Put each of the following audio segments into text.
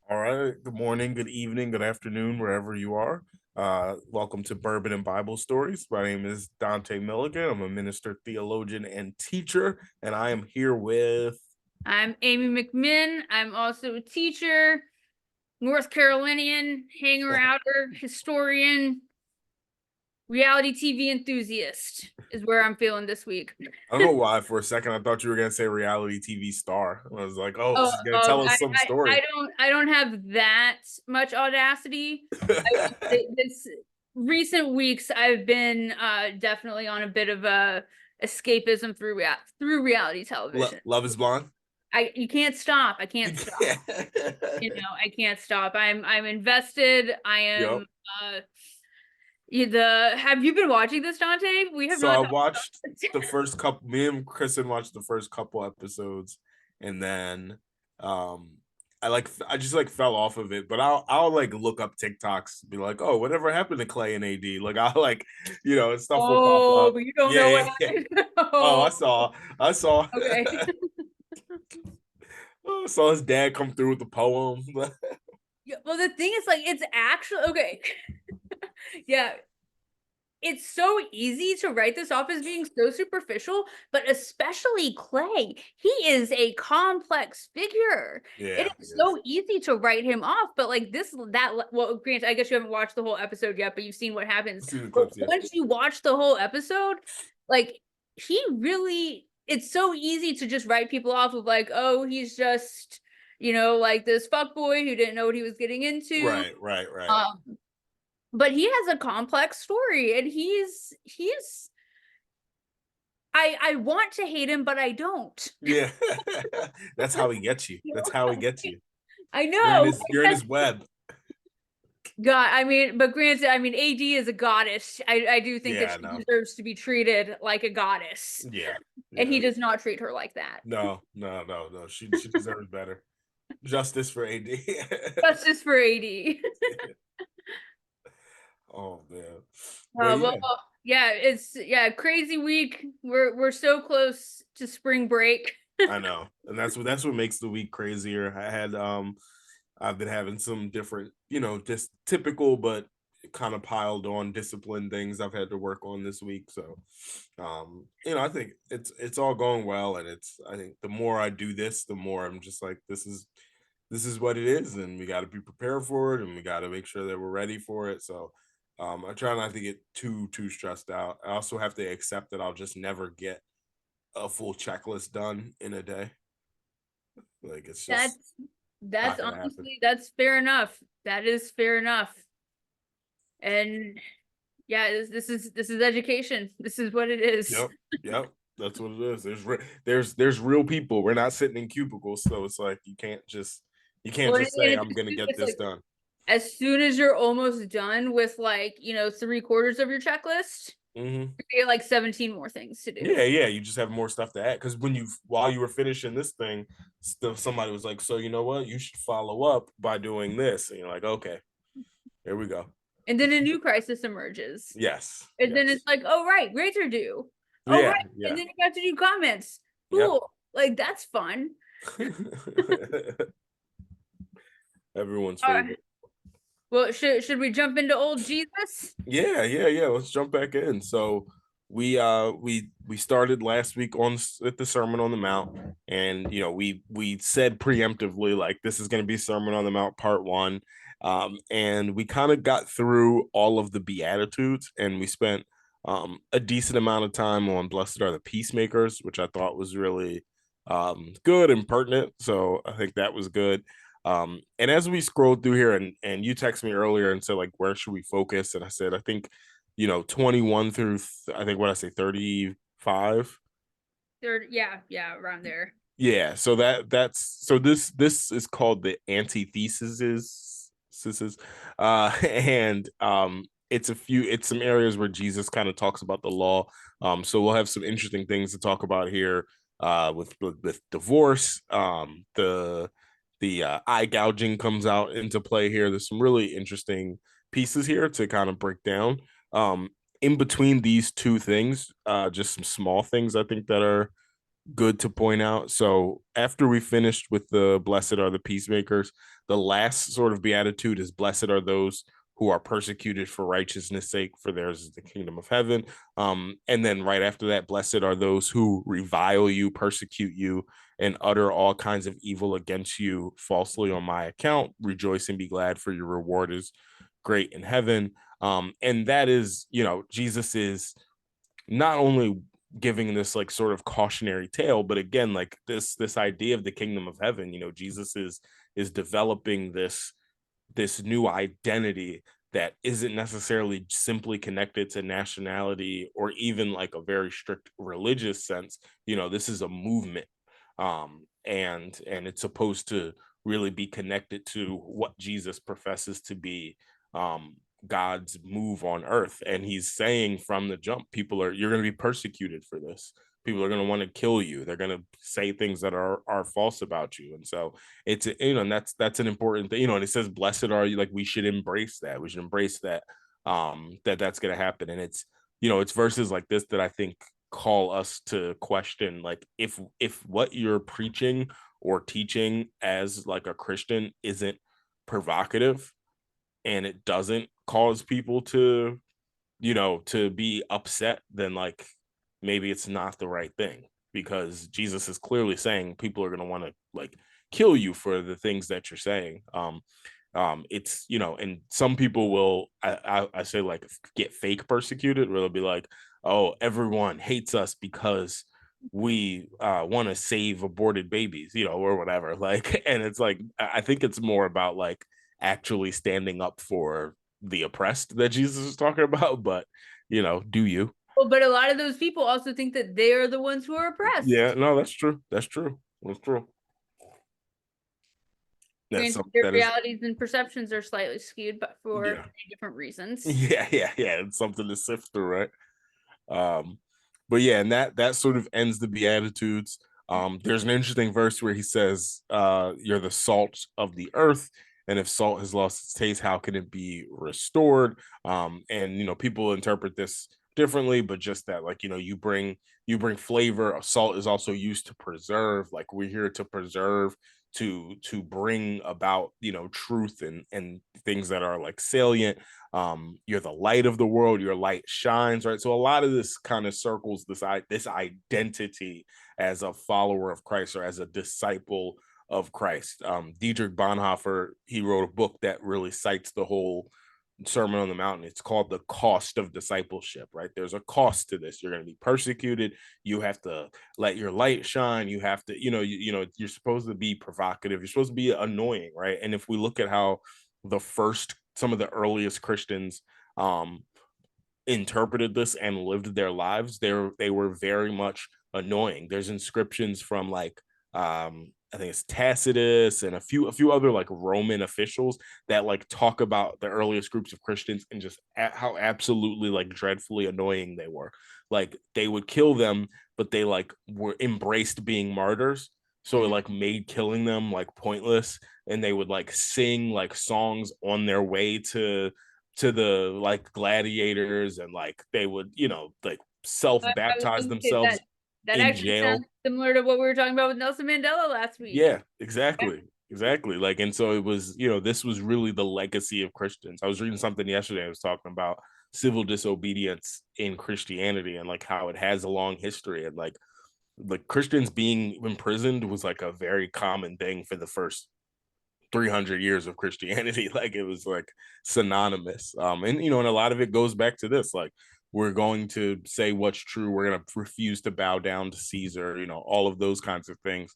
All right. Good morning, good evening, good afternoon, wherever you are. Welcome to Bourbon and Bible Stories. My name is Dante Milligan. I'm a minister, theologian, and teacher, and I am here with. I'm Amy McMinn. I'm also a teacher, North Carolinian, hanger-outer, historian, reality TV enthusiast is where I'm feeling this week. I don't know why for a second I thought you were gonna say reality TV star. I was like, oh, Oh, she's gonna tell us some story. I don't have that much audacity. I will say this recent weeks I've been definitely on a bit of a escapism through reality television. Love is blind. You can't stop. I can't You stop. can't. I can't stop. I'm invested. I Yep. am the have you been watching this, Dante? We have So not I talked watched about the it. first couple. Me and Kristen watched the first couple episodes, and then um, I just like fell off of it. But I'll like look up TikToks, be like, oh, whatever happened to Clay and AD? Like I'll like, stuff will pop Oh, up. but you don't know Yeah, what yeah, yeah. happened. Oh, Oh, I saw. okay. I saw his dad come through with the poem. Yeah, well, the thing is, like, it's actually okay. Yeah, it's so easy to write this off as being so superficial, but especially Clay. He is a complex figure. It Yeah, is yes. so easy to write him off, but like well, granted, I guess you haven't watched the whole episode yet, but you've seen what happens. I've seen the But clips. Yeah, once you watch the whole episode, like it's so easy to just write people off of like, oh, he's just, like this fuck boy who didn't know what he was getting into. right, right, right. Um, but he has a complex story and he's I want to hate him, but I don't. Yeah, that's how he gets you. You That's know? how he gets you. I You're in know. his you're in his web. God, I mean, but granted, I mean, AD is a goddess. I do think that Yeah, she no. deserves to be treated like a goddess, Yeah, and yeah. he does not treat her like that. No, no, no, no. She deserves better. Justice for AD. Justice for AD. Oh man. But Well, yeah, yeah, crazy week. We're so close to spring break. I know. And that's what makes the week crazier. I've been having some different, just typical but kind of piled on discipline things I've had to work on this week. So I think it's all going well, and I think the more I do this, the more I'm just like this is what it is, and we got to be prepared for it, and we got to make sure that we're ready for it. So I try not to get too stressed out. I also have to accept that I'll just never get a full checklist done in a day. Like it's just That's not gonna happen. that's fair enough. That is fair enough. And yeah, this is education. This is what it is. Yep, yep. That's what it is. There's real people. We're not sitting in cubicles, so it's like you can't Well, just say and I'm gonna get it's this like done. as soon as you're almost done with like, three-quarters of your checklist, Hmm. you get like 17 more things to do. Yeah, yeah. You just have more stuff to add because while you were finishing this thing, still somebody was like, "So you know what? You should follow up by doing this." And you're like, "Okay, here we go." And then a new crisis emerges. Yes, And then yes, it's like, oh right, grades are due. Oh yeah, right. And yeah, then you got to do comments. yep. Cool. Like that's fun. Everyone's All right. favorite. Well, should we jump into old Jesus? Yeah, yeah, yeah. Let's jump back in. So we started last week with the Sermon on the Mount, and we said preemptively like this is going to be Sermon on the Mount part one, and we kind of got through all of the Beatitudes, and we spent a decent amount of time on Blessed are the Peacemakers, which I thought was really good and pertinent. So I think that was good. And as we scrolled through here, and you texted me earlier and said like, where should we focus? And I said, I think, 21 through I think what I say 35. Third, yeah, around there. Yeah, so this is called the antithesis, and it's some areas where Jesus kind of talks about the law. So we'll have some interesting things to talk about here, with divorce. The eye gouging comes out into play here. There's some really interesting pieces here to kind of break down. In between these two things, just some small things I think that are good to point out. So after we finished with the blessed are the peacemakers, the last sort of beatitude is blessed are those who are persecuted for righteousness sake, for theirs is the kingdom of heaven. And then right after that, blessed are those who revile you, persecute you, and utter all kinds of evil against you falsely on my account. Rejoice and be glad, for your reward is great in heaven. And that is, Jesus is not only giving this like sort of cautionary tale, but again, like this idea of the kingdom of heaven, Jesus is developing this new identity that isn't necessarily simply connected to nationality or even like a very strict religious sense. This is a movement, and it's supposed to really be connected to what Jesus professes to be, God's move on earth. And he's saying from the jump, you're going to be persecuted for this. People are going to want to kill you. They're going to say things that are false about you. And so it's, and that's an important thing, and it says, blessed are you. Like, we should embrace that. We should embrace that, that's going to happen. And it's verses like this that I think call us to question, like, if what you're preaching or teaching as like a Christian isn't provocative, and it doesn't cause people to be upset, then like maybe it's not the right thing, because Jesus is clearly saying people are going to want to like kill you for the things that you're saying. It's, and some people will, I say, like, get fake persecuted, where they'll be like, oh, everyone hates us because we want to save aborted babies, or whatever, like. And it's like, I think it's more about like actually standing up for the oppressed that Jesus is talking about. But do you? Well, but a lot of those people also think that they are the ones who are Yeah, oppressed. no, that's true. That's true. That's true. That's Granted, something their that is, realities and perceptions are slightly skewed, but for yeah. many different reasons. Yeah. It's something to sift through, right? Um, but yeah, and that sort of ends the Beatitudes. There's an interesting verse where he says, "You're the salt of the earth, and if salt has lost its taste, how can it be restored?" And people interpret this differently, but just that, like, you bring flavor. Salt is also used to preserve. Like, we're here to preserve, to bring about truth and things that are like salient. You're the light of the world, your light shines, right? So a lot of this kind of circles this identity as a follower of Christ, or as a disciple of Christ. Dietrich Bonhoeffer, he wrote a book that really cites the whole Sermon on the Mountain. It's called The Cost of Discipleship, right? There's a cost to this. You're going to be persecuted. You have to let your light shine. You have to, you're supposed to be provocative. You're supposed to be annoying, right? And if we look at how some of the earliest Christians interpreted this and lived their lives, they were very much annoying. There's inscriptions from like, I think it's Tacitus and a few other like Roman officials that like talk about the earliest groups of Christians, and just how absolutely like dreadfully annoying they were. Like, they would kill them, but they like were embraced being martyrs. So it Mhm. like made killing them like pointless, and they would like sing like songs on their way to the like gladiators, and like they would like I was self-baptize going to say themselves that in actually sounds jail. similar to what we were talking about with Nelson Mandela last week. Yeah, exactly, like. And so it was, this was really the legacy of Christians. I was reading something yesterday. I was talking about civil disobedience in Christianity, and like how it has a long history, and like Christians being imprisoned was like a very common thing for the first 300 years of Christianity. Like, it was like synonymous. And a lot of it goes back to this, like, we're going to say what's true, we're going to refuse to bow down to Caesar, all of those kinds of things,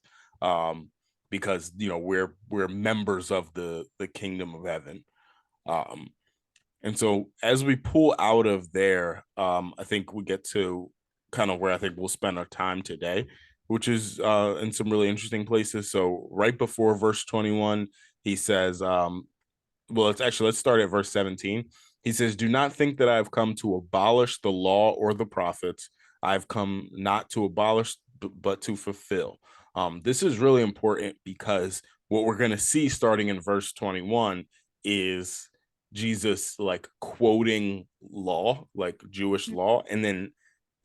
because we're members of the kingdom of heaven. Um and so as we pull out of there, I think we get to kind of where I think we'll spend our time today, which is in some really interesting places. So right before verse 21, he says, well, let's start at verse 17. He says, "Do not think that I have come to abolish the law or the prophets. I've come not to abolish, but to fulfill." This is really important, because what we're going to see starting in verse 21 is Jesus like quoting law, like Jewish law, and then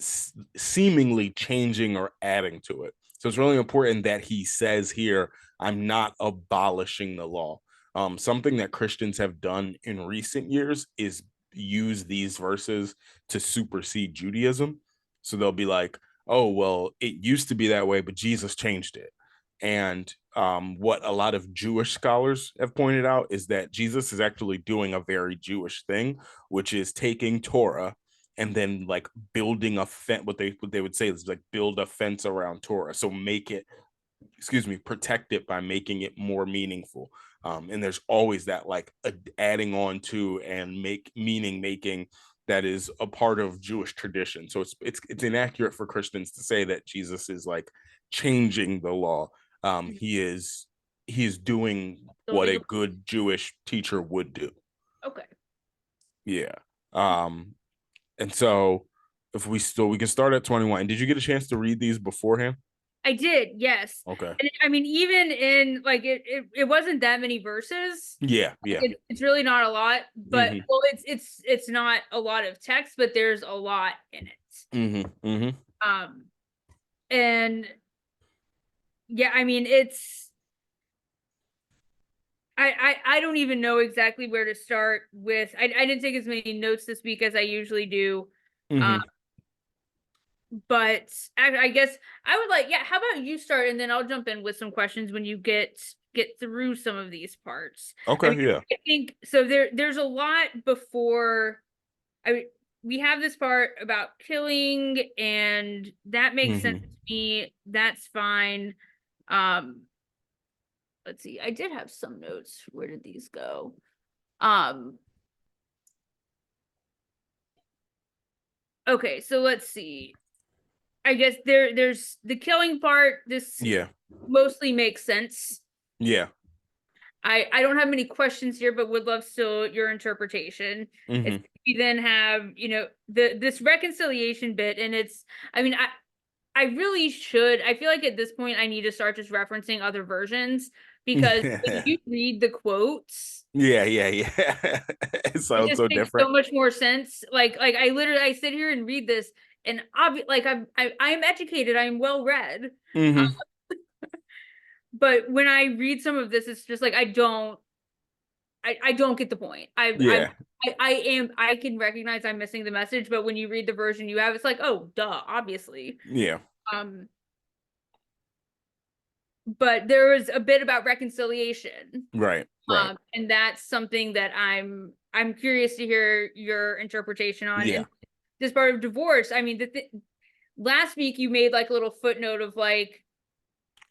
seemingly changing or adding to it. So it's really important that he says here, I'm not abolishing the law. Something that Christians have done in recent years is use these verses to supersede Judaism. So they'll be like, oh, well, it used to be that way, but Jesus changed it. And what a lot of Jewish scholars have pointed out is that Jesus is actually doing a very Jewish thing, which is taking Torah and then like building a fence. What they would say is like build a fence around Torah, so make it, excuse me, protect it by making it more meaningful. And there's always that like adding on to and make meaning making that is a part of Jewish tradition. So it's inaccurate for Christians to say that Jesus is like changing the law. He is doing what Building a a good Jewish teacher would do. okay. Yeah. Um, and so if we can start at 21. Did you get a chance to read these beforehand? I did, yes. Okay. And I mean, even in like it wasn't that many verses. Yeah, yeah. It's really not a lot, but Mm-hmm. well, it's not a lot of text, but there's a lot in it. Mm-hmm. Mm-hmm. Um, and yeah, I mean, it's I don't even know exactly where to start with. I didn't take as many notes this week as I usually do. Um, Mm-hmm. but I guess I would like, yeah, how about you start and then I'll jump in with some questions when you get through some of these parts. I Okay, mean, yeah. I think so there's a lot before I we have this part about killing and that makes sense Mm-hmm. to me. That's fine. Um, let's see. I did have some notes. Where did these go? Um, okay, so let's see. I guess there's the killing part. This Yeah. mostly makes sense. Yeah. I don't have many questions here, but would love still your interpretation. It's Mm-hmm. we then have, this reconciliation bit, and it's I mean, I really should. I feel like at this point I need to start just referencing other versions because when you read the quotes, Yeah, yeah, yeah. It it sounds just so makes different. so much more sense. Like I sit here and read this, and like I am educated, I am well read. Mm-hmm. But when I read some of this, it's just like I don't get the point. Yeah. I can recognize I'm missing the message, but when you read the version you have, it's like, oh, duh, obviously. Yeah. Um, but there was a bit about reconciliation. Right. Right. And that's something that I'm curious to hear your interpretation on. Yeah. And this part of divorce, I mean, last week you made like a little footnote of like,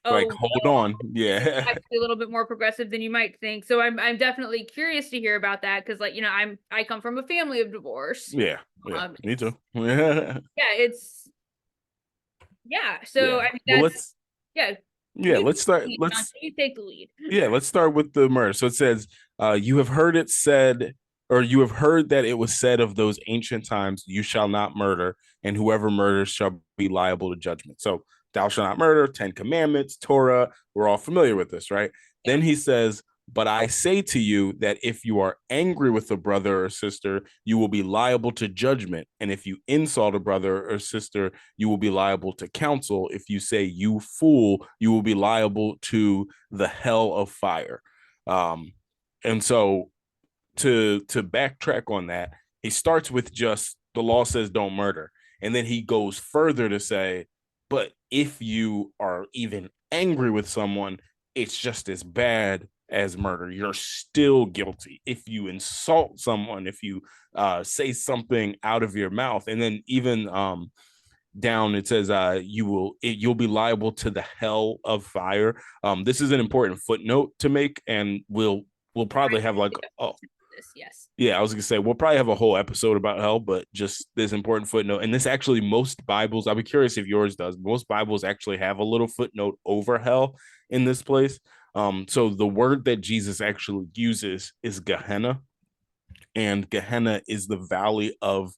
Like, oh, hold on. this is Yeah. actually a little bit more progressive than you might think. So I'm definitely curious to hear about that because like I come from a family of divorce. Yeah. Yeah. Me It's too. Yeah. yeah, it's yeah. So Yeah. I mean Well, that's yeah. yeah, You let's take the start. lead, John. Let's You take the lead. Yeah, let's start with the murder. So it says, you have heard it said, or you have heard that it was said of those ancient times, you shall not murder, and whoever murders shall be liable to judgment. So thou shalt not murder, 10 Commandments, Torah, we're all familiar with this, right? Yeah. Then he says, but I say to you that if you are angry with a brother or sister, you will be liable to judgment. And if you insult a brother or sister, you will be liable to counsel. If you say, you fool, you will be liable to the hell of fire. Um, and so to backtrack on that, he starts with just the law says don't murder, and then he goes further to say, but if you are even angry with someone, it's just as bad as murder. You're still guilty if you insult someone, if you say something out of your mouth, and then even down it says you'll be liable to the hell of fire. This is an important footnote to make, and we'll probably have like, oh This, yes. yeah, I was gonna say we'll probably have a whole episode about hell, but just this important footnote. And this actually, most Bibles, I'll be curious if yours does. Most Bibles actually have a little footnote over hell in this place. So the word that Jesus actually uses is Gehenna, and Gehenna is the valley of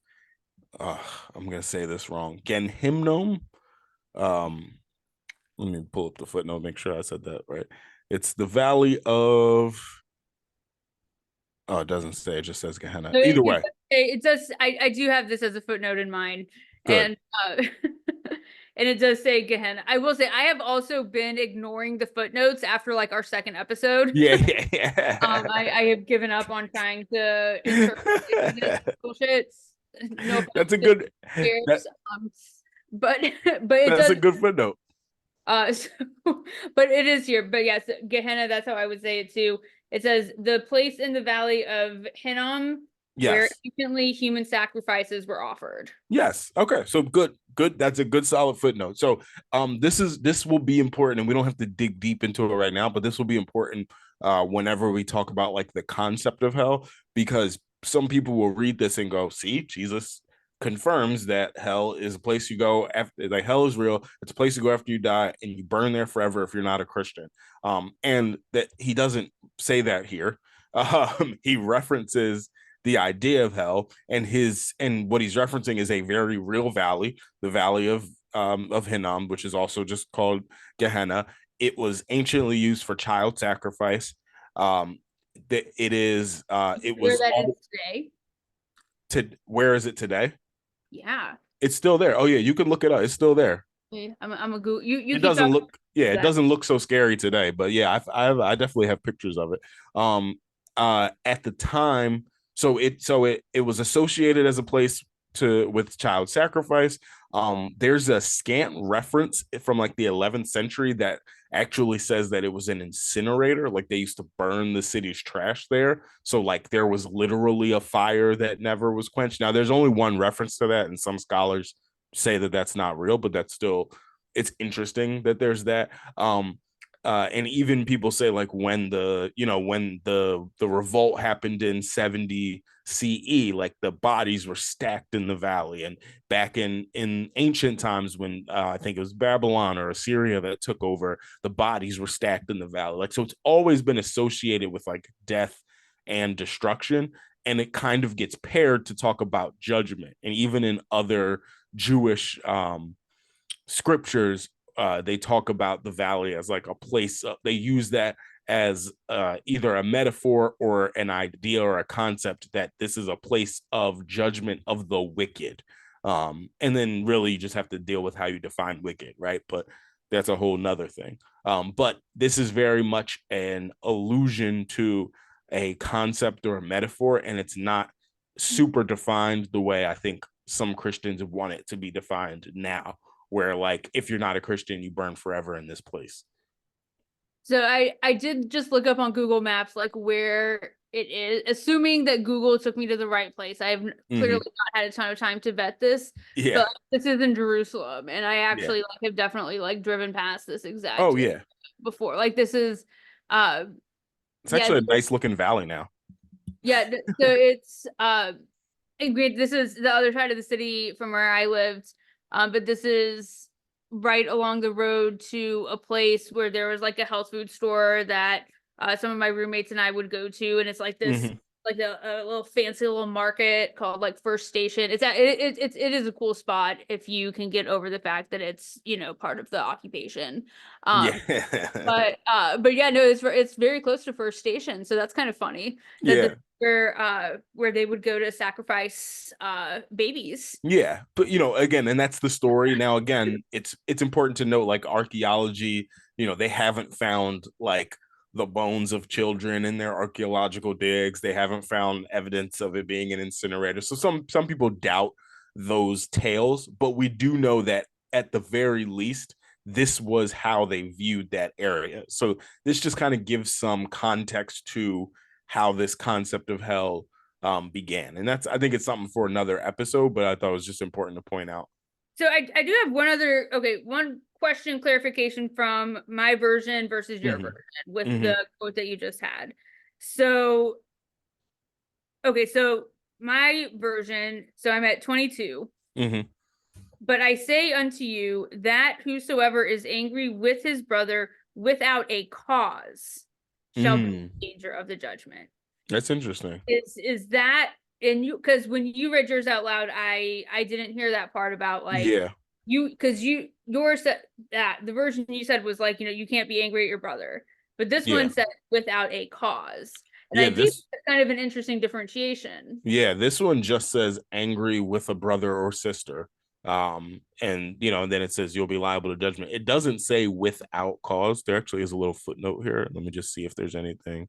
uh, I'm gonna say this wrong. Genhimnom. Um, let me pull up the footnote, make sure I said that right. It's the valley of. Oh, it doesn't say. It just says Gehenna. So Either way, it does. I do have this as a footnote in mind, good. and And it does say Gehenna. I will say I have also been ignoring the footnotes after like our second episode. Yeah, yeah, I have given up on trying to interpret this yeah. bullshit. No offense That's a to good that peers, but but it that's does a good footnote. so, but it is here. But yes, Gehenna, that's how I would say it too. It says the place in the valley of Hinnom where Yes. anciently human sacrifices were offered. Yes. Okay. So good. Good. That's a good solid footnote. So this will be important, and we don't have to dig deep into it right now, but this will be important whenever we talk about like the concept of hell, because some people will read this and go, see, Jesus confirms that hell is a place you go after, like hell is real. It's a place you go after you die and you burn there forever if you're not a Christian. And that he doesn't say that here. He references the idea of hell, and what he's referencing is a very real valley, the valley of Hinnom, which is also just called Gehenna. It was anciently used for child sacrifice. That it is it Where was that is all today. to where is it today? Yeah. It's still there. Oh yeah, you can look it up. It's still there. I'm a goo. You It keep doesn't talking look, yeah, it about doesn't look so scary today, but yeah, I definitely have pictures of it. um at the time, it was associated as a place to with child sacrifice. There's a scant reference from like the 11th century that actually says that it was an incinerator, like they used to burn the city's trash there, so like there was literally a fire that never was quenched. Now there's only one reference to that, and some scholars say that that's not real, but that's still, it's interesting that there's that. And even people say like when the revolt happened in 70 CE, like the bodies were stacked in the valley, and back in ancient times when I think it was Babylon or Assyria that took over, the bodies were stacked in the valley. Like, so it's always been associated with like death and destruction, and it kind of gets paired to talk about judgment. And even in other Jewish scriptures, they talk about the valley as like a place. They use that as either a metaphor or an idea or a concept that this is a place of judgment of the wicked. And then really you just have to deal with how you define wicked, right? But that's a whole nother thing. But this is very much an allusion to a concept or a metaphor, and it's not super defined the way I think some Christians want it to be defined now, where like if you're not a Christian, you burn forever in this place. So I did just look up on Google Maps like where it is, assuming that Google took me to the right place. I have clearly Mm-hmm. not had a ton of time to vet this, Yeah, but this is in Jerusalem, and I yeah. actually like have definitely like driven past this Oh exact yeah, before. Like this is uh it's yeah, actually a nice looking valley now. yeah, so it's agreed. This is the other side of the city from where I lived. But this is right along the road to a place where there was like a health food store that some of my roommates and I would go to, and it's like this Mm-hmm. like a little fancy little market called like First Station. It is a cool spot if you can get over the fact that it's, you know, part of the occupation. Yeah, But yeah, no, it's very close to First Station, so that's kind of funny that this yeah. where they would go to sacrifice babies. Yeah, but again, and that's the story. Now, again, it's important to note, like archaeology, they haven't found like the bones of children in their archaeological digs. They haven't found evidence of it being an incinerator. So some people doubt those tales, but we do know that at the very least, this was how they viewed that area. So this just kind of gives some context to how this concept of hell began. And I think it's something for another episode, but I thought it was just important to point out. So I do have one other, okay, one question clarification from my version versus your Mm-hmm. version with Mm-hmm. the quote that you just had. So okay, so my version, so I'm at 22. Mm-hmm. But I say unto you that whosoever is angry with his brother without a cause shall be Mm. in danger of the judgment. That's interesting. Is that, and you, because when you read yours out loud, I didn't hear that part about like Yeah. you, because yours said that the version you said was like, you know, you can't be angry at your brother, but this one Yeah. said without a cause, and Yeah. I do think This that's kind of an interesting differentiation. yeah, this one just says angry with a brother or sister. And then it says you'll be liable to judgment. It doesn't say without cause. There actually is a little footnote here. Let me just see if there's anything.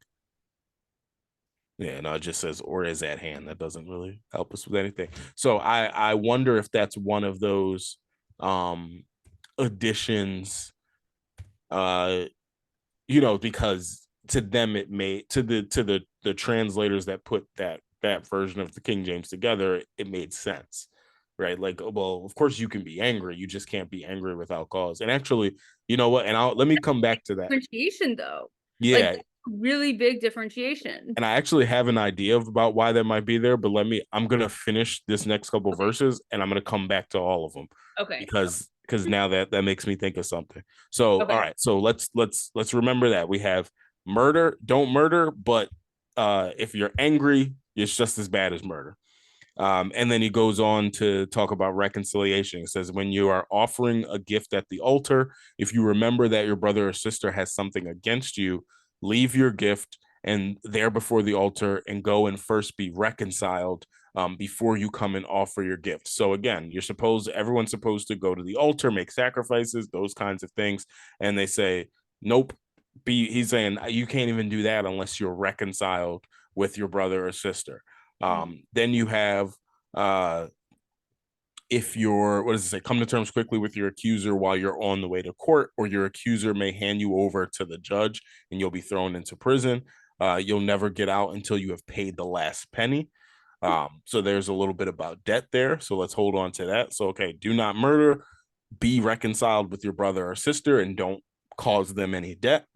Yeah, no, it just says or is at hand. That doesn't really help us with anything. So I wonder if that's one of those additions, uh because to them it made to the translators that put that version of the King James together, it made sense, right? Like, well, of course you can be angry, you just can't be angry without cause. And actually, you know what? And I'll let me come back to that. Differentiation though. Like Yeah, that's a really big differentiation. and I actually have an idea about why that might be there, but I'm gonna finish this next couple Okay. verses and I'm gonna come back to all of them Okay. because now that makes me think of something. So all Okay. right, so let's remember that we have murder, don't murder, but if you're angry, it's just as bad as murder. And then he goes on to talk about reconciliation. He says, when you are offering a gift at the altar, if you remember that your brother or sister has something against you, leave your gift and there before the altar and go and first be reconciled before you come and offer your gift. So again, everyone's supposed to go to the altar, make sacrifices, those kinds of things. And they say, nope. He's saying you can't even do that unless you're reconciled with your brother or sister. Then you have uh, if you're, what does it say? Come to terms quickly with your accuser while you're on the way to court, or your accuser may hand you over to the judge and you'll be thrown into prison. You'll never get out until you have paid the last penny. So there's a little bit about debt there. So let's hold on to that. So, okay, do not murder, be reconciled with your brother or sister, and don't cause them any debt.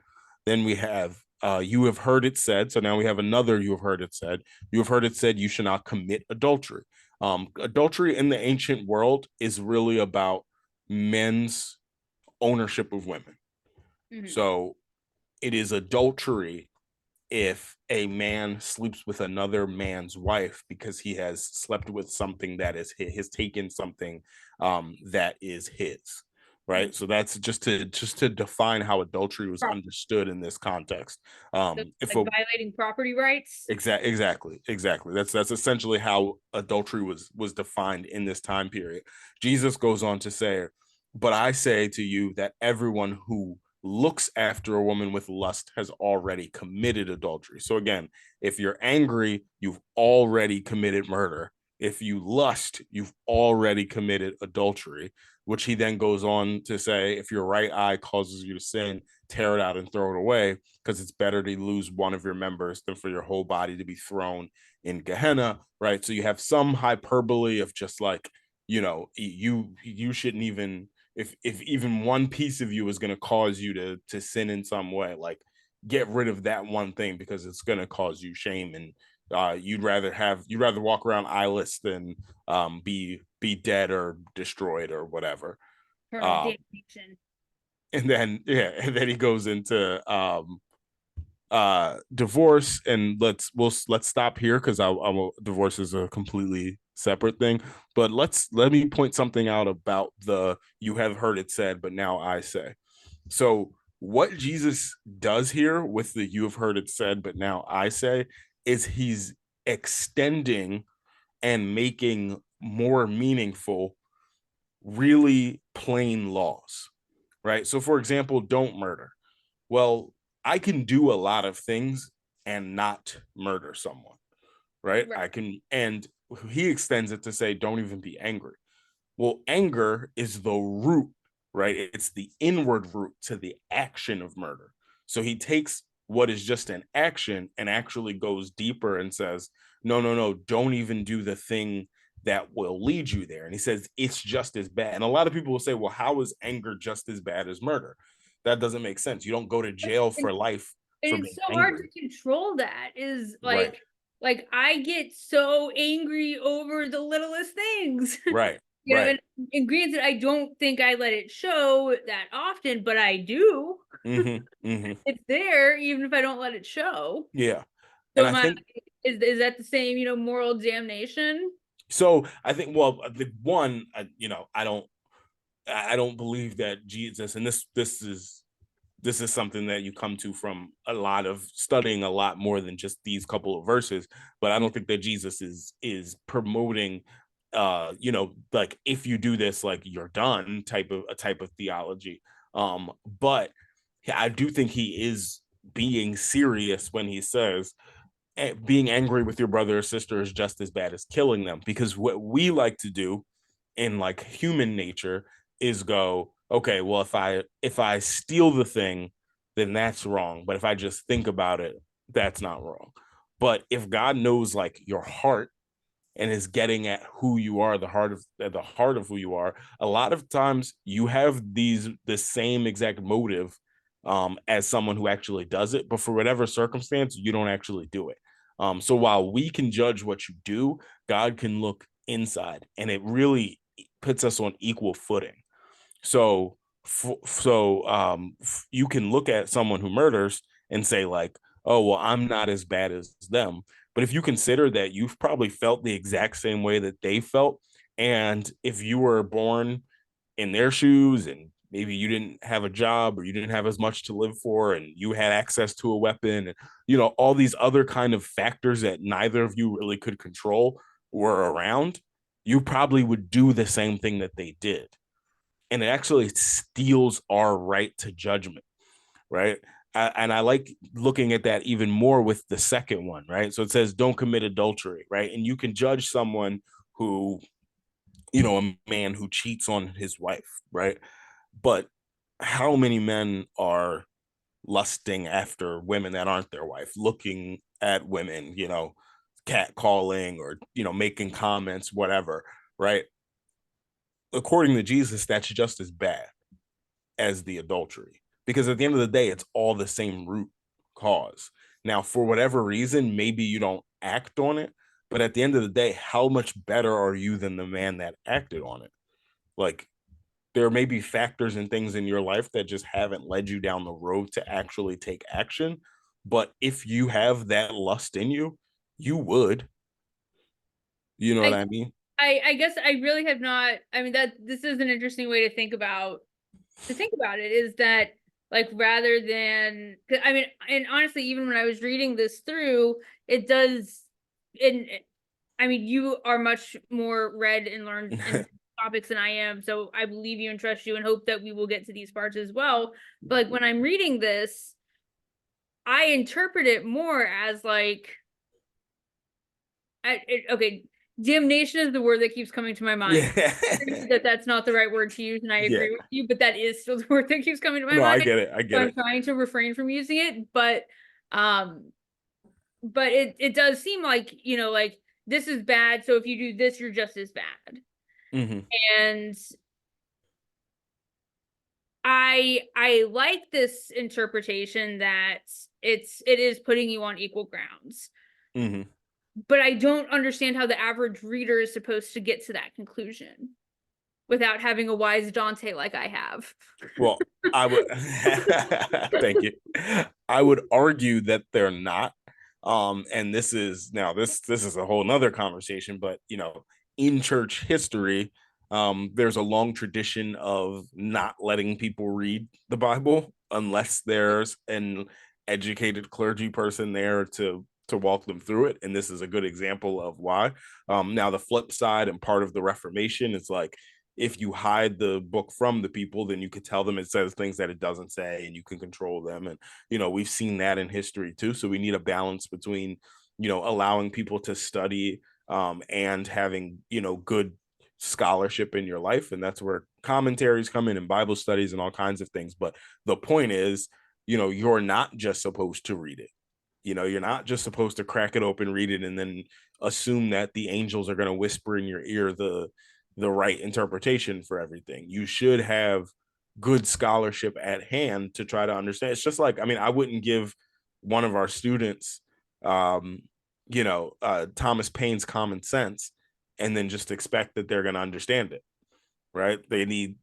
Then we have you have heard it said. So now we have another you have heard it said. You have heard it said you should not commit adultery. Adultery in the ancient world is really about men's ownership of women. Mm-hmm. So it is adultery if a man sleeps with another man's wife because he has slept with something that is his, has taken something that is his, right? So that's just to define how adultery was understood in this context. So, If like a violating property rights. Exactly. That's essentially how adultery was defined in this time period. Jesus goes on to say, "But I say to you that everyone who looks after a woman with lust has already committed adultery." So again, if you're angry, you've already committed murder. If you lust, you've already committed adultery, which he then goes on to say, if your right eye causes you to sin, tear it out and throw it away, because it's better to lose one of your members than for your whole body to be thrown in Gehenna, right? So you have some hyperbole of just like, you shouldn't even, if even one piece of you is going to cause you to sin in some way, like get rid of that one thing because it's going to cause you shame, and you'd rather walk around eyeless than be dead or destroyed or whatever. Eternal Um, damnation. and then he goes into divorce, and let's stop here because divorce is a completely separate thing. But let me point something out about the you have heard it said but now I say. So what Jesus does here with the you have heard it said but now I say is he's extending and making more meaningful really plain laws, right? So for example, don't murder. Well, I can do a lot of things and not murder someone, right? Right. I can, and he extends it to say, don't even be angry. Well, anger is the root, right? It's the inward root to the action of murder. So he takes what is just an action and actually goes deeper and says, no, no, no, don't even do the thing that will lead you there. And he says it's just as bad. And a lot of people will say, well, how is anger just as bad as murder? That doesn't make sense. You don't go to jail And, for life and for it's being so hard angry. to control that is Right, like I get so angry over the littlest things. right, You know, right. and granted, I don't think I let it show that often, but I do. Mm-hmm, mm-hmm. It's there, even if I don't let it show. Yeah. And So I my think is that the same, moral damnation? so. I think, well, the one, I don't believe that Jesus, and this is something that you come to from a lot of studying a lot more than just these couple of verses, but I don't think that Jesus is promoting like if you do this, like you're done type of theology. But I do think he is being serious when he says being angry with your brother or sister is just as bad as killing them, because what we like to do in like human nature is go, okay, well, if I steal the thing, then that's wrong, but if I just think about it, that's not wrong. But if God knows like your heart and is getting at who you are, the heart of who you are, a lot of times you have the same exact motive as someone who actually does it, but for whatever circumstance, you don't actually do it. So while we can judge what you do, God can look inside, and it really puts us on equal footing. So, you can look at someone who murders and say like, "Oh, well, I'm not as bad as them." But if you consider that you've probably felt the exact same way that they felt, and if you were born in their shoes and maybe you didn't have a job or you didn't have as much to live for and you had access to a weapon and all these other kind of factors that neither of you really could control were around, you probably would do the same thing that they did, and it actually steals our right to judgment, right? And I like looking at that even more with the second one, right? So it says, don't commit adultery, right? And you can judge someone who, a man who cheats on his wife, right? But how many men are lusting after women that aren't their wife, looking at women, catcalling or, making comments, whatever, right? According to Jesus, that's just as bad as the adultery, because at the end of the day, it's all the same root cause. Now, for whatever reason, maybe you don't act on it, but at the end of the day, how much better are you than the man that acted on it? Like, there may be factors and things in your life that just haven't led you down the road to actually take action, but if you have that lust in you, you would. You know what I I mean? I guess I really have not. I mean, that this is an interesting way to think about it, is that like rather than, I mean, and honestly, even when I was reading this through, it does, and I mean, you are much more read and learned in topics than I am, so I believe you and trust you and hope that we will get to these parts as well. But like when I'm reading this, I interpret it more as like, okay, damnation is the word that keeps coming to my mind. Yeah. That that's not the right word to use, and I Yeah. agree with you, but that is still the word that keeps coming to my No, I mind. get it. I So get I'm it. trying to refrain from using it, um but it does seem like, like this is bad, so if you do this, you're just as bad. Mm-hmm. And I like this interpretation that it is putting you on equal grounds. Mm-hmm. But I don't understand how the average reader is supposed to get to that conclusion without having a wise Dante like I have. Well, I would thank you. I would argue that they're not. And this is a whole nother conversation, but in church history, there's a long tradition of not letting people read the Bible unless there's an educated clergy person there to walk them through it. And this is a good example of why. Now the flip side and part of the Reformation is like, if you hide the book from the people, then you could tell them it says things that it doesn't say and you can control them. And, we've seen that in history too. So we need a balance between, allowing people to study and having, good scholarship in your life. And that's where commentaries come in and Bible studies and all kinds of things. But the point is, you're not just supposed to read it. You're not just supposed to crack it open, read it, and then assume that the angels are going to whisper in your ear the right interpretation for everything. You should have good scholarship at hand to try to understand. It's just like, I mean, I wouldn't give one of our students, Thomas Paine's Common Sense and then just expect that they're going to understand it, right? They need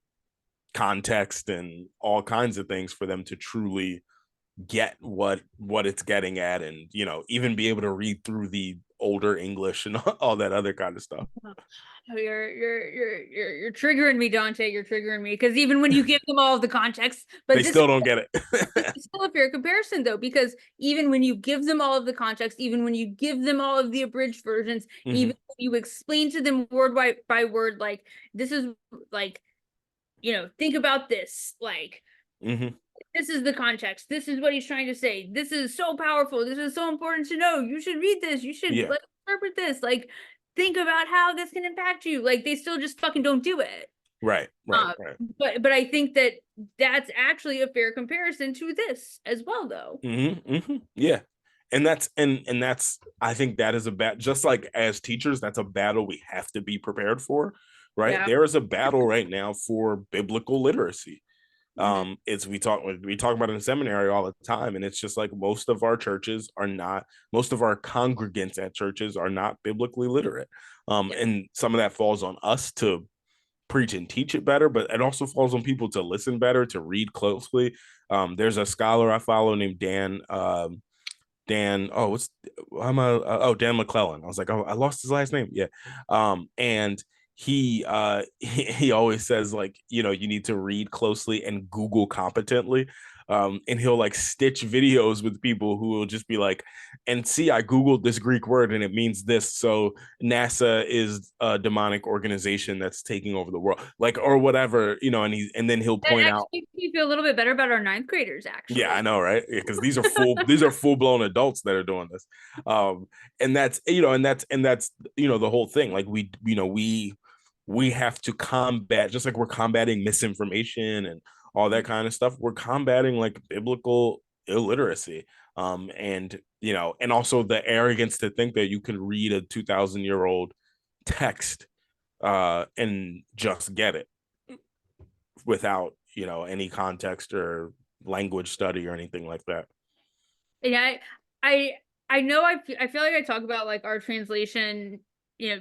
context and all kinds of things for them to truly get what it's getting at, and even be able to read through the older English and all that other kind of stuff. Oh, you're triggering me, Dante. You're triggering me because even when you give them all of the context, They but still don't get this it. is still a fair comparison though, because even when you give them all of the context, even when you give them all of the abridged versions, Hmm. even when you explain to them word by word, like this is like, think about this, like Hmm. this is the context. This is what he's trying to say. This is so powerful. This is so important to know. You should read this. You should Yeah. like interpret this. Like think about how this can impact you. Like they still just fucking don't do it. Right. Right. Uh, Right. but I think that that's actually a fair comparison to this as well, though. Yeah. And that's I think that is a bad, just like as teachers, that's a battle we have to be prepared for, right? Yeah. There is a battle right now for biblical literacy. Mhm. It's we talk about it in seminary all the time, and it's just like most of our congregants at churches are not biblically literate. Yeah. And some of that falls on us to preach and teach it better, but it also falls on people to listen better, to read closely. There's a scholar I follow named Dan. Oh, what's I'm a oh Dan McClellan. I was like, oh, I lost his last name. Yeah. And he always says, like, you need to read closely and Google competently. And he'll like stitch videos with people who will just be like, and see, I Googled this Greek word and it means this. So NASA is a demonic organization that's taking over the world, like, or whatever, and then he'll That point out. actually makes me feel a little bit better about our ninth graders, Yeah, I actually. know, right? Because these are full blown adults that are doing this, and that's the whole thing. Like we have to combat, just like we're combating misinformation and all that kind of stuff. We're combating like biblical illiteracy, and also the arrogance to think that you can read a 2,000-year-old text and just get it without any context or language study or anything like that. And I, I know I feel like I talk about like our translation,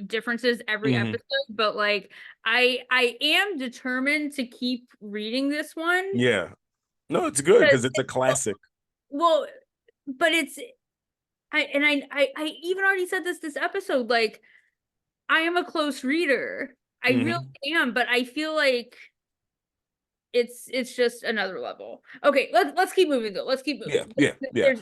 differences every Mm-hmm. episode, but like I am determined to keep reading this one Yeah, no, it's good because because it's a classic. well, but I even already said this episode, like I am a close reader. I really Mm-hmm. am, but I feel like it's just another level. Okay, let's keep moving though. Let's keep Yeah, moving. yeah, yeah.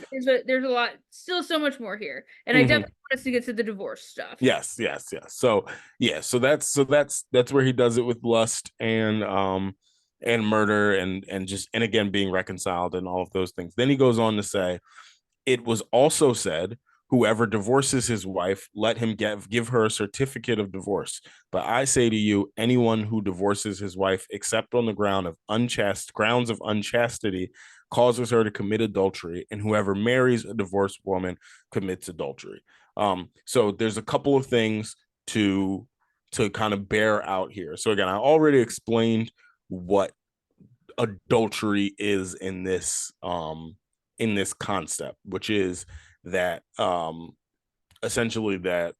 There's a lot, still so much more here, and I Mm-hmm. definitely want us to get to the divorce stuff. Yes, yes, yes. So yeah, so that's where he does it with lust and murder and again being reconciled and all of those things. Then he goes on to say, it was also said, whoever divorces his wife, let him give her a certificate of divorce. But I say to you, anyone who divorces his wife, except on the grounds of unchastity, causes her to commit adultery, and whoever marries a divorced woman commits adultery. So there's a couple of things to kind of bear out here. So again, I already explained what adultery is in this concept, which is that essentially that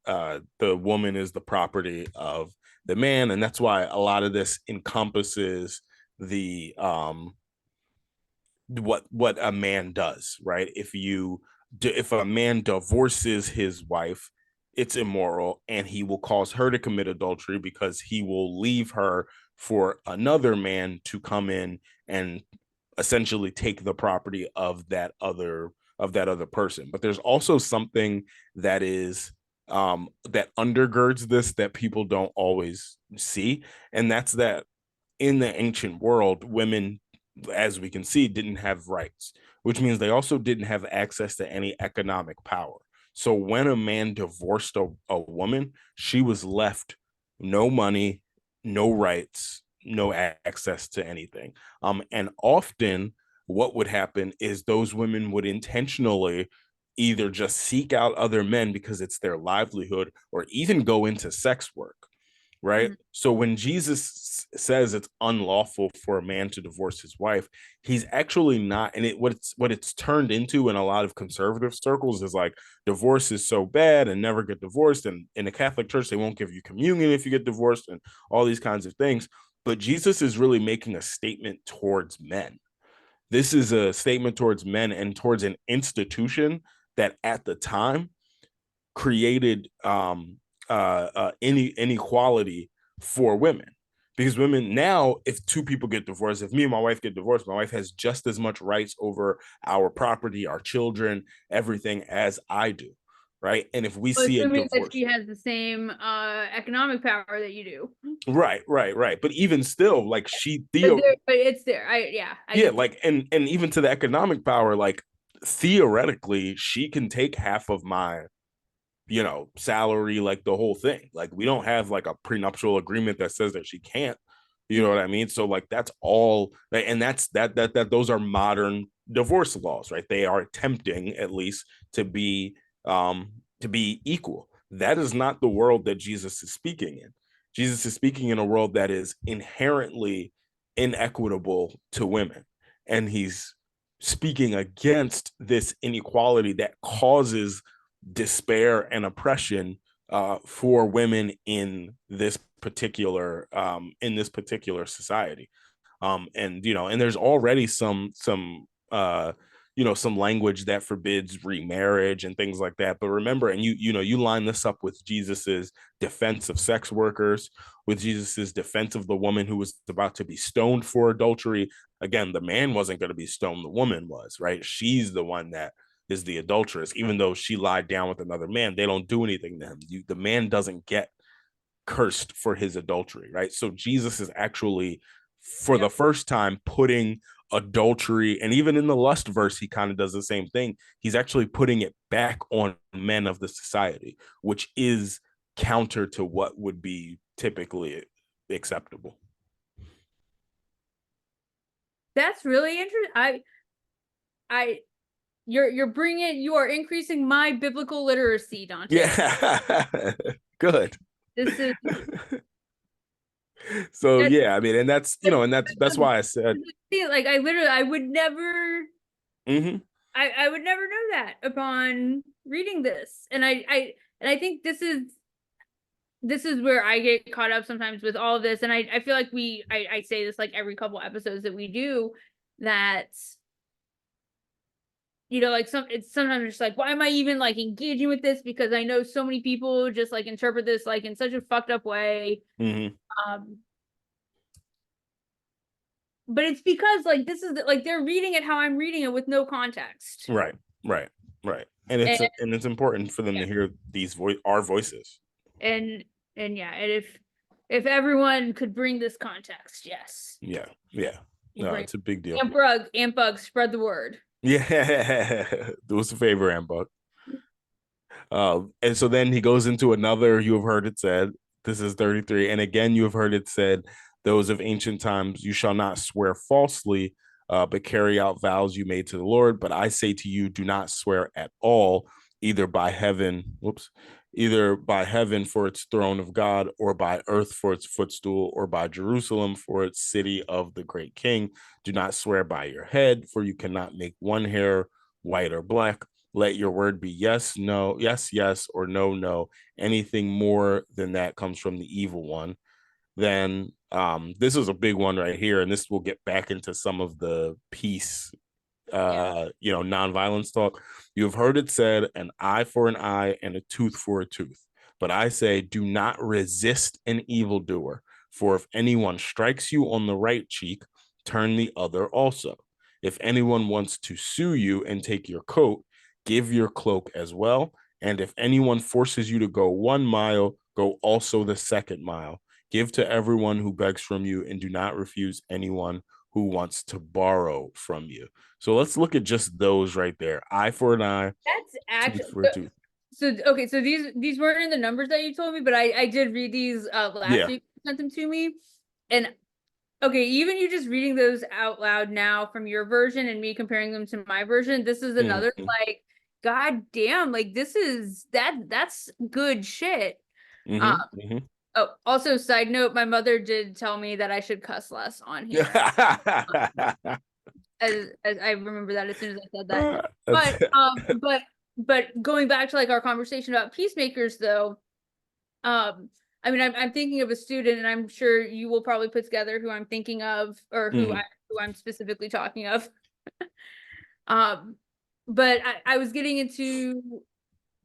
the woman is the property of the man, and that's why a lot of this encompasses the what a man does, right? If a man divorces his wife, it's immoral, and he will cause her to commit adultery because he will leave her for another man to come in and essentially take the property of that other person. But there's also something that is that undergirds this that people don't always see, and that's that in the ancient world, women, as we can see, didn't have rights, which means they also didn't have access to any economic power. So when a man divorced a woman, she was left no money, no rights, no access to anything. And often what would happen is those women would intentionally either just seek out other men because it's their livelihood or even go into sex work, right? Mhm. So when Jesus says it's unlawful for a man to divorce his wife, he's actually not. And what it's turned into in a lot of conservative circles is like divorce is so bad and never get divorced. And in the Catholic Church, they won't give you communion if you get divorced and all these kinds of things. But Jesus is really making a statement towards men. This is a statement towards men and towards an institution that at the time created any inequality for women, because women now, if two people get divorced, if me and my wife get divorced, my wife has just as much rights over our property, our children, everything as I do, right? And if we see a Assuming that divorce, she has the same economic power that you do. right, but even still, like she But it's there. I yeah, get that. like and even to the economic power, like theoretically she can take half of my salary, like the whole thing. Like we don't have like a prenuptial agreement that says that she can't. You know what I mean? So like that's all, and that's that those are modern divorce laws, right? They are attempting at least to be equal. That is not the world that Jesus is speaking in. Jesus is speaking in a world that is inherently inequitable to women, and he's speaking against this inequality that causes despair and oppression for women in this particular society. And and there's already some language that forbids remarriage and things like that. But remember, and you line this up with Jesus's defense of sex workers, with Jesus's defense of the woman who was about to be stoned for adultery. Again, the man wasn't going to be stoned, the woman was, right? She's the one that is the adulteress. Even though she lied down with another man, they don't do anything to him. The man doesn't get cursed for his adultery, right? So Jesus is actually, for the first time, putting adultery, and even in the lust verse, he kind of does the same thing. He's actually putting it back on men of the society, which is counter to what would be typically acceptable. That's really interesting. I you are increasing my biblical literacy, Dante. Yeah. Good. This is So that yeah, I mean, and that's why I said, like I would never mm-hmm, I would never know that upon reading this. And I think this is where I get caught up sometimes with all of this. And I feel like I say this like every couple episodes that we do, that like it's sometimes just like, why am I even like engaging with this? Because I know so many people just like interpret this like in such a fucked up way. mm-hmm. Um, but it's because like this is like they're reading it how I'm reading it with no context. Right, right, right. And And it's important for them yeah, to hear our voices. and yeah, and if everyone could bring this context, yes, Yeah, yeah. we'll No, bring it's a big deal. Amp Bug, spread the word. Yeah, do us a favor, Ambuck. And so then he goes into another, you have heard it said, this is 33. And again, you have heard it said, those of ancient times, you shall not swear falsely, but carry out vows you made to the Lord. But I say to you, do not swear at all, either by heaven, either by heaven for its throne of God, or by earth for its footstool, or by Jerusalem for its city of the great king. Do not swear by your head, for you cannot make one hair white or black. Let your word be yes, no, yes, yes, or no, no. Anything more than that comes from the evil one. Then this is a big one right here, and this will get back into some of the peace, Yeah, nonviolence talk. You have heard it said, an eye for an eye and a tooth for a tooth. But I say, do not resist an evildoer. For if anyone strikes you on the right cheek, turn the other also. If anyone wants to sue you and take your coat, give your cloak as well. And if anyone forces you to go 1 mile, go also the second mile. Give to everyone who begs from you, and do not refuse anyone who wants to borrow from you. So let's look at just those right there. Eye for an eye, that's tooth actually for a tooth. so okay. So these weren't in the numbers that you told me, but I did read these last Yeah. week. You sent them to me, and okay, even you just reading those out loud now from your version and me comparing them to my version, this is another Mm-hmm. like, god damn, like this is that's good shit. Um, Mm-hmm. Mm-hmm. oh, also side note, my mother did tell me that I should cuss less on here. As I remember that as soon as I said that. But but going back to like our conversation about peacemakers though, I mean I'm thinking of a student and I'm sure you will probably put together who I'm thinking of or mm-hmm. who I'm specifically talking of. Um but I was getting into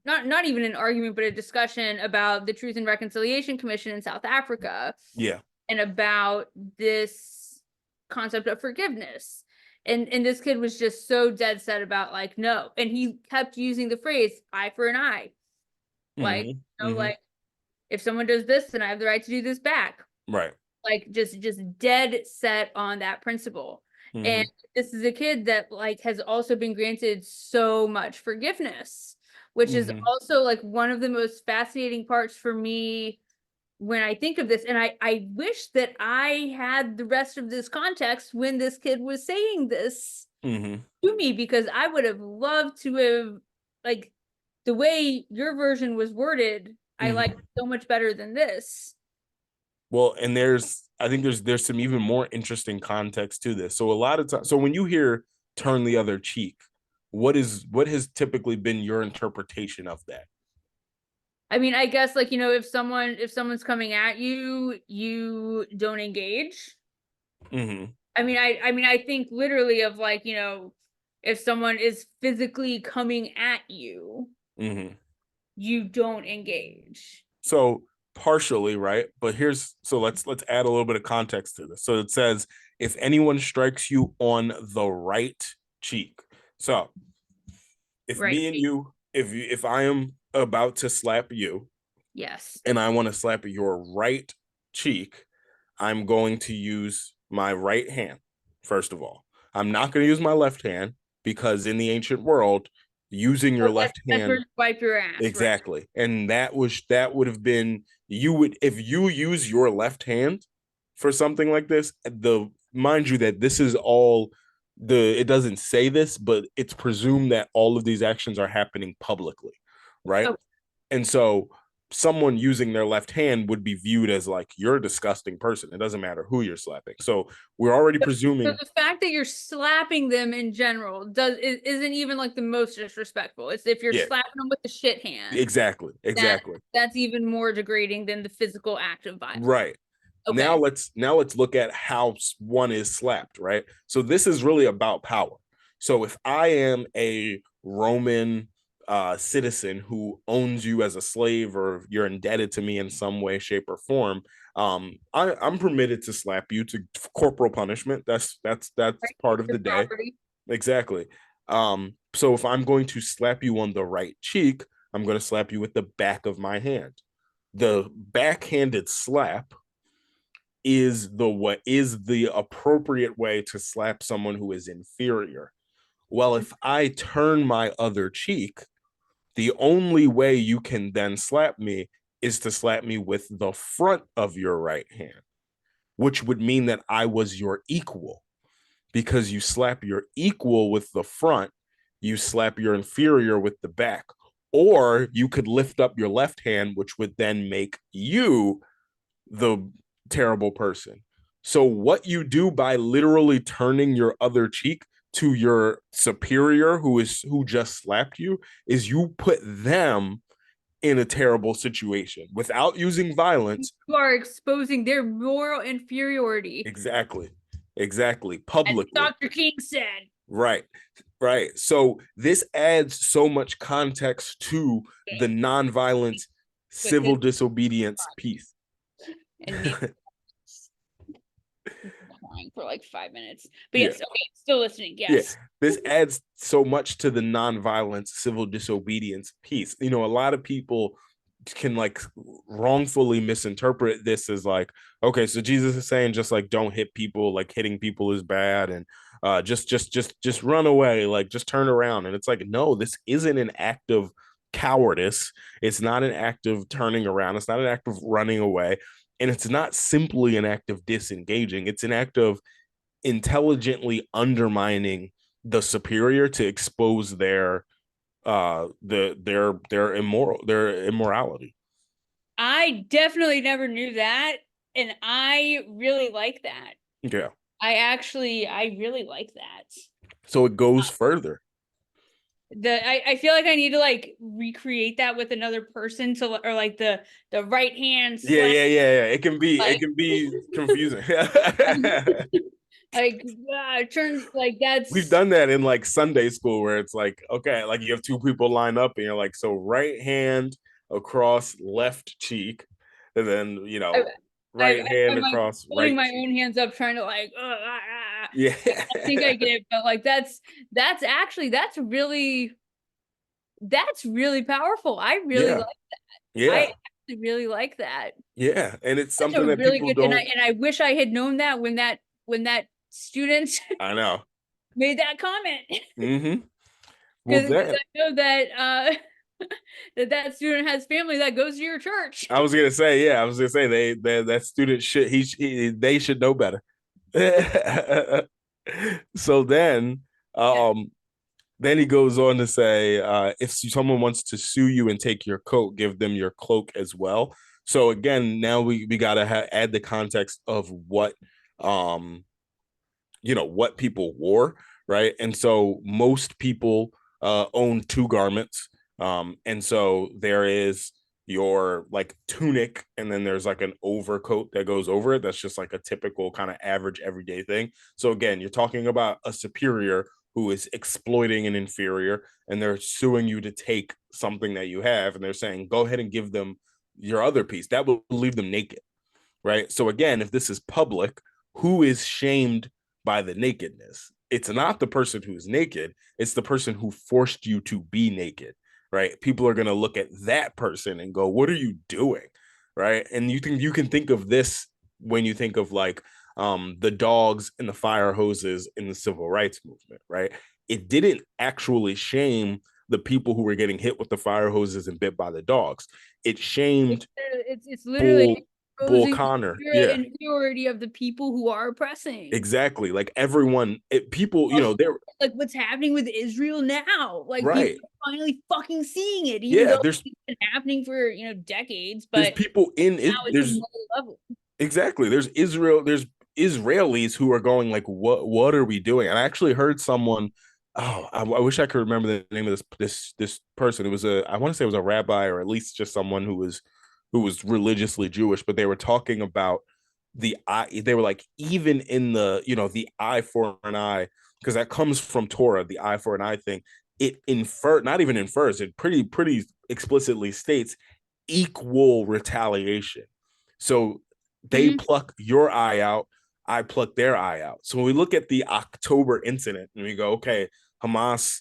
not even an argument, but a discussion about the Truth and Reconciliation Commission in South Africa Yeah. and about this concept of forgiveness. And this kid was just so dead set about like, no. And he kept using the phrase eye for an eye. Like, Mm-hmm. you know, Mm-hmm. like if someone does this, then I have the right to do this back. Right. Like just dead set on that principle. Mm-hmm. And this is a kid that like has also been granted so much forgiveness, which is Mm-hmm. also like one of the most fascinating parts for me when I think of this. And I wish that I had the rest of this context when this kid was saying this Mm-hmm. to me, because I would have loved to have, like, the way your version was worded, I like Mm-hmm. so much better than this. Well, and I think there's some even more interesting context to this. So a lot of times, so when you hear turn the other cheek, what has typically been your interpretation of that? I mean, I guess like, you know, if someone's coming at you, you don't engage. Mm-hmm. I think literally of like, you know, if someone is physically coming at you, Mm-hmm. you don't engage. So partially, right? But here's so let's add a little bit of context to this. So it says if anyone strikes you on the right cheek. So if Right. me and you, if I am about to slap you Yes. and I want to slap your right cheek, I'm going to use my right hand, first of all. I'm not going to use my left hand because in the ancient world, using your Oh, left that's where hand you wipe your ass, right? exactly. And that would have been you would if you use your left hand for something like this, the mind you that this is all the it doesn't say this, but it's presumed that all of these actions are happening publicly, right? Oh, And so someone using their left hand would be viewed as like you're a disgusting person. It doesn't matter who you're slapping. So we're already so presuming, the fact that you're slapping them in general isn't even like the most disrespectful. It's if you're yeah, slapping them with the shit hand, exactly, that exactly. that's even more degrading than the physical act of violence. Right. Okay. Now let's look at how one is slapped, right? So this is really about power. So if I am a Roman citizen who owns you as a slave or you're indebted to me in some way, shape, or form, I'm permitted to slap you to corporal punishment. That's Right? part of Your the day. property. Exactly. So if I'm going to slap you on the right cheek, I'm going to slap you with the back of my hand. The backhanded slap is the appropriate way to slap someone who is inferior. Well, if I turn my other cheek, the only way you can then slap me is to slap me with the front of your right hand, which would mean that I was your equal because you slap your equal with the front, you slap your inferior with the back. Or you could lift up your left hand, which would then make you the terrible person. So what you do by literally turning your other cheek to your superior who just slapped you is you put them in a terrible situation without using violence. You are exposing their moral inferiority. Exactly. Exactly. As Publicly. Dr. King said. Right. Right. So this adds so much context to the Okay. nonviolent With his civil disobedience piece. and maybe crying for like 5 minutes. But Yeah. yes, okay, still listening. Yeah, Yes. this adds so much to the nonviolence civil disobedience piece. You know, a lot of people can like wrongfully misinterpret this as like, okay, so Jesus is saying just like don't hit people, like hitting people is bad, and just run away, like just turn around. And it's like, no, this isn't an act of cowardice. It's not an act of turning around. It's not an act of running away. And it's not simply an act of disengaging. It's an act of intelligently undermining the superior to expose their immorality. I definitely never knew that. And I really like that. Yeah. I really like that. So it goes further. I feel like I need to like recreate that with another person to, or like the right hand Yeah, slap, yeah, yeah, yeah. It like can be confusing. Like, turn like We've that's done that in like Sunday school where it's like, okay, like you have two people line up and you're like, so right hand across left cheek, and then, I, right hand I'm like across holding right my cheek. own hands up, trying to like, Yeah. I think I get it, but like that's actually that's really powerful. I really Yeah. like. I Yeah. actually really like that. Yeah. And it's That's something a that really people good, don't, and I wish I had known that when that student I know. made that comment. Mm-hmm. Well, Because then I know that that student has family that goes to your church. I was gonna say, yeah, I was gonna say they that student should they should know better. So Yeah. then he goes on to say, if someone wants to sue you and take your coat, give them your cloak as well. So again, now we gotta add the context of what um what people wore, right? And so most people own two garments, and so there is your like tunic, and then there's like an overcoat that goes over it. That's just like a typical kind of average everyday thing. So again, you're talking about a superior who is exploiting an inferior, and they're suing you to take something that you have, and they're saying go ahead and give them your other piece that will leave them naked, right? So again, if this is public, who is shamed by the nakedness? It's not the person who's naked, it's the person who forced you to be naked, right? People are going to look at that person and go, "What are you doing?" Right? And you can think of this when you think of like the dogs and the fire hoses in the civil rights movement, right? It didn't actually shame the people who were getting hit with the fire hoses and bit by the dogs. It shamed It's literally Bull Bull exposing Connor. the Yeah, inferiority of the people who are oppressing. exactly. Like everyone, people, Also, they're like what's happening with Israel now. Like people right. are finally fucking seeing it, even Yeah, though it's been happening for decades. there's But people in it. now it's There's another level. exactly. There's Israelis who are going like, what are we doing? And I actually heard someone. Oh, I wish I could remember the name of this person. It was I want to say it was a rabbi or at least just someone who was religiously Jewish, but they were talking about the eye. They were like, even in the the eye for an eye, because that comes from Torah, the eye for an eye thing. It not even infers, it pretty explicitly states equal retaliation. So they Mhm. pluck your eye out, I pluck their eye out. So when we look at the October incident and we go, okay, Hamas,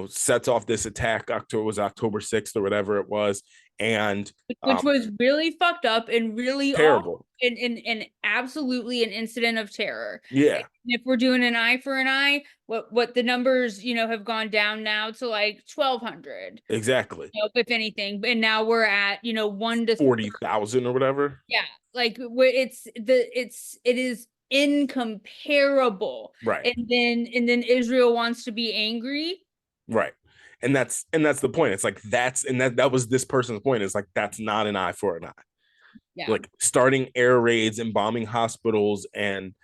sets off this attack. October 6th or whatever it was, and Which was really fucked up and really awful terrible. and absolutely an incident of terror. And Yeah, if we're doing an eye for an eye, what the numbers, have gone down now to like 1,200, exactly. if anything. And now we're at, 1 to 40,000 or whatever. yeah, like it is incomparable. Right. And then Israel wants to be angry. Right. And that's the point. It's like that was this person's point. It's like that's not an eye for an eye. Yeah. Like starting air raids and bombing hospitals and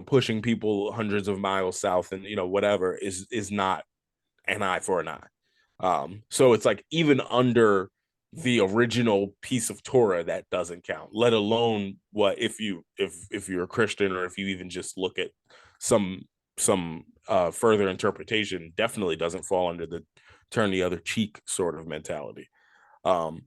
pushing people hundreds of miles south and whatever is not an eye for an eye. So it's like even under the original piece of Torah that doesn't count, let alone what if you're a Christian or if you even just look at some further interpretation, definitely doesn't fall under the turn the other cheek sort of mentality. Um,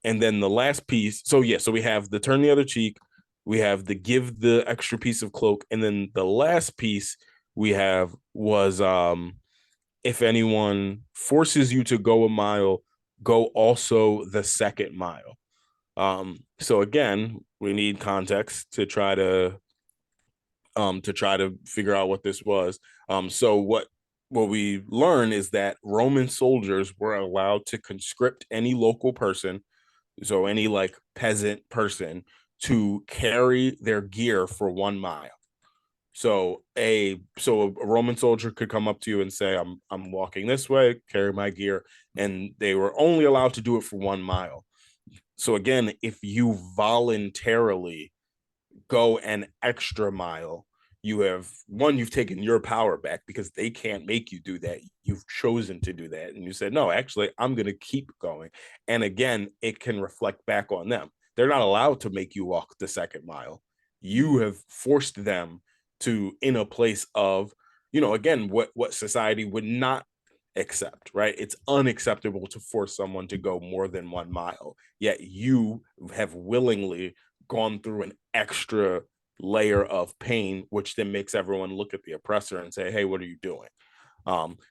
and then the last piece, so yeah, so we have the turn the other cheek, we have the give the extra piece of cloak, and then the last piece we have was if anyone forces you to go a mile, go also the second mile. So again, we need context to try to figure out what this was. So what we learn is that Roman soldiers were allowed to conscript any local person, so any like peasant person, to carry their gear for 1 mile. So a Roman soldier could come up to you and say, I'm walking this way, carry my gear, and they were only allowed to do it for 1 mile. So again, if you voluntarily go an extra mile, you've taken your power back because they can't make you do that. You've chosen to do that. And you said, no, actually, I'm going to keep going. And again, it can reflect back on them. They're not allowed to make you walk the second mile. you have forced them to in a place of, again, what society would not accept, right? It's unacceptable to force someone to go more than 1 mile, yet you have willingly gone through an extra layer of pain, which then makes everyone look at the oppressor and say, hey, what are you doing?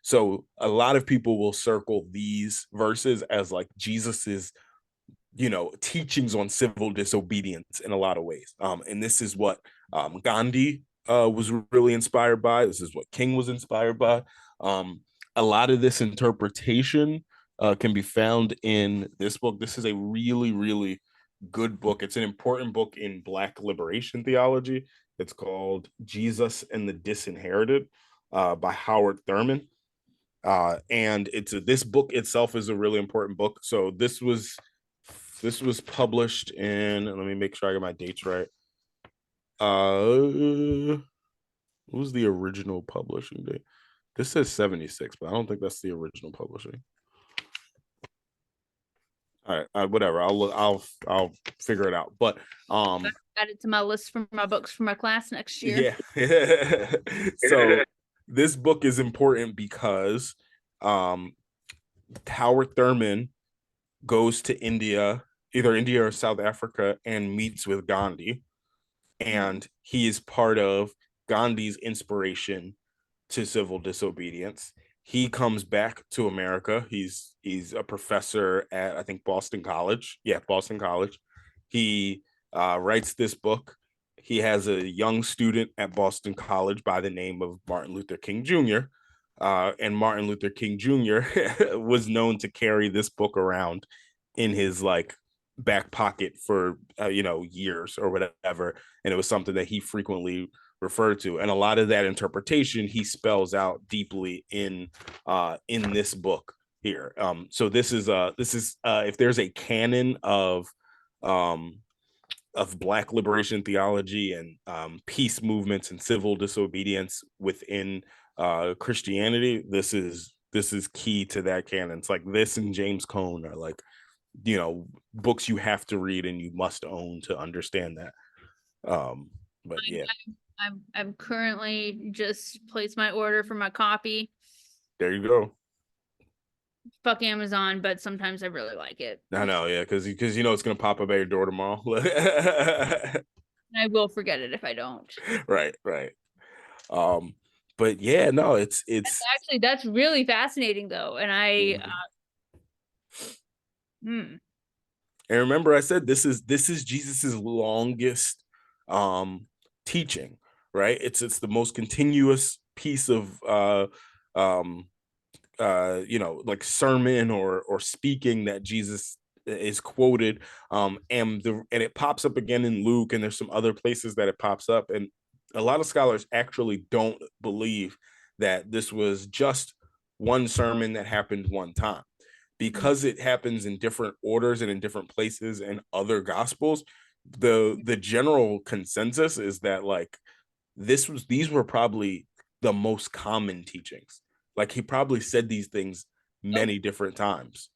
So a lot of people will circle these verses as like Jesus's, teachings on civil disobedience in a lot of ways. And this is what Gandhi was really inspired by. This is what King was inspired by. A lot of this interpretation can be found in this book. This is a really, really good book. It's an important book in Black liberation theology. It's called Jesus and the Disinherited by Howard Thurman. And this book itself is a really important book. So this was published in, let me make sure I get my dates right. What was the original publishing date? This says 76, but I don't think that's the original publishing. All right, whatever. I'll figure it out. But Add it to my list for my books for my class next year. yeah. So this book is important because Howard Thurman goes to India, either India or South Africa, and meets with Gandhi. And he is part of Gandhi's inspiration to civil disobedience. He comes back to America. He's a professor at, I think, Boston College. Yeah, Boston College. He writes this book. He has a young student at Boston College by the name of Martin Luther King Jr. And Martin Luther King Jr. was known to carry this book around in his like back pocket for years or whatever, and it was something that he frequently referred to, and a lot of that interpretation he spells out deeply in this book here. So this is if there's a canon of Black liberation theology and peace movements and civil disobedience within Christianity, this is key to that canon. It's like this and James Cone are like, books you have to read and you must own to understand that. But yeah, I'm currently just placed my order for my copy. there you go. Fuck Amazon, but sometimes I really like it. I know, yeah, because it's gonna pop up at your door tomorrow. I will forget it if I don't. Right, right. Um, but yeah, no, it's Actually, that's really fascinating though, and I Mhm. hmm. And remember, I said this is Jesus's longest um teaching, right? It's the most continuous piece of um like sermon or speaking that Jesus is quoted, and it pops up again in Luke, and there's some other places that it pops up, and a lot of scholars actually don't believe that this was just one sermon that happened one time, because it happens in different orders and in different places and other gospels. The general consensus is that like these were probably the most common teachings. Like he probably said these things Oh, many different times.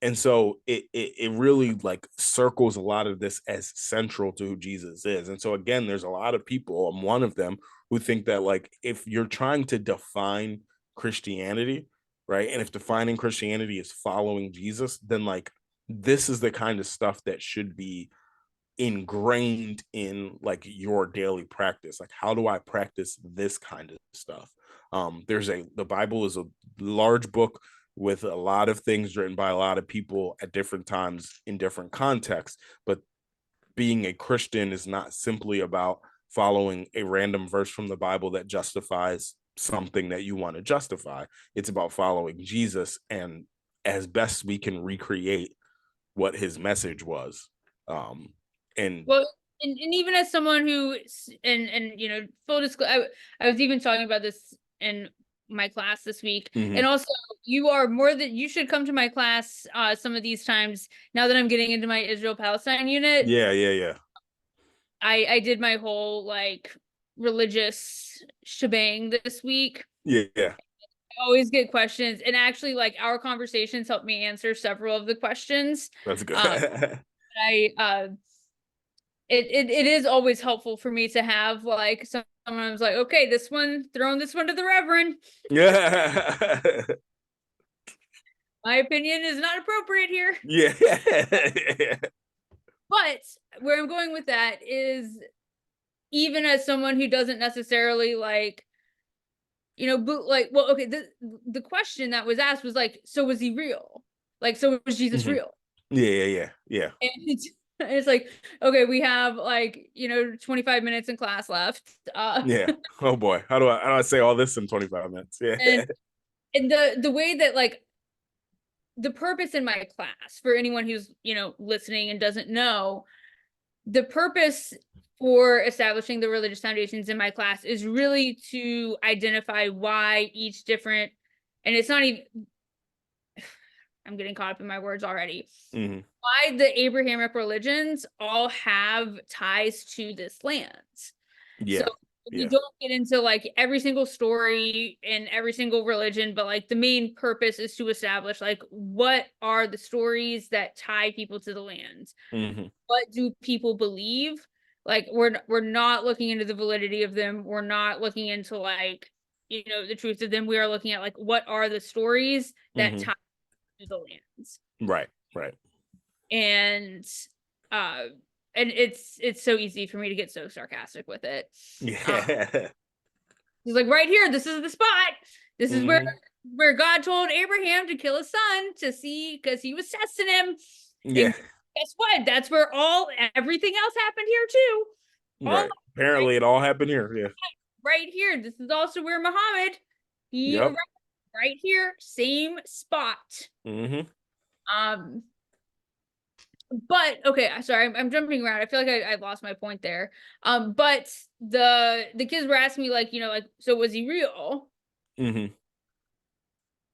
And so it really like circles a lot of this as central to who Jesus is. And so again, there's a lot of people, I'm one of them, who think that like if you're trying to define Christianity, right? And if defining Christianity is following Jesus, then like this is the kind of stuff that should be ingrained in like your daily practice. Like, how do I practice this kind of stuff? The Bible is a large book with a lot of things written by a lot of people at different times in different contexts, but being a Christian is not simply about following a random verse from the Bible that justifies something that you want to justify. It's about following Jesus and as best we can recreate what his message was. um and well, and even as someone who and full disclosure, I was even talking about this in my class this week, and mhm. also you are more than you should come to my class some of these times now that I'm getting into my Israel Palestine unit. Yeah, yeah, yeah. I did my whole like religious shebang this week. Yeah, yeah. I always get questions, and actually like our conversations helped me answer several of the questions. That's Um good. I it is always helpful for me to have like someone who's like, okay, this one, throwing this one to the Reverend. Yeah. My opinion is not appropriate here. Yeah. But where I'm going with that is even as someone who doesn't necessarily like, like, well, okay, the question that was asked was like, so was he real? Like, so was Jesus Mhm. real? Yeah, yeah, yeah, yeah. And it's like, okay, we have like, 25 minutes in class left. Yeah. Oh boy. How do I say all this in 25 minutes? Yeah. And the way that like the purpose in my class for anyone who's, listening and doesn't know, the purpose for establishing the religious foundations in my class is really to identify why each different, and it's not even, I'm getting caught up in my words already, Hmm. why the Abrahamic religions all have ties to this land. So Yeah. we Yeah. don't get into like every single story in every single religion, but like the main purpose is to establish like what are the stories that tie people to the land? Hmm. What do people believe? Like we're not looking into the validity of them. We're not looking into like, the truth of them. We are looking at like what are the stories that Hmm. tie to the lands. Right. Right. And uh it's so easy for me to get so sarcastic with it. Yeah. He's like, right here, this is the spot. This is where Hmm. God told Abraham to kill his son to see because he was testing him. Yeah. And guess what? That's where everything else happened here too. All Right. right, Apparently it all happened here. Yeah. right here. This is also where Muhammad he Yep. arrived right here, same spot. Hmm. Um, but okay, sorry, I'm jumping around. I feel like I lost my point there. But the kids were asking me like, like, so was he real? Hmm.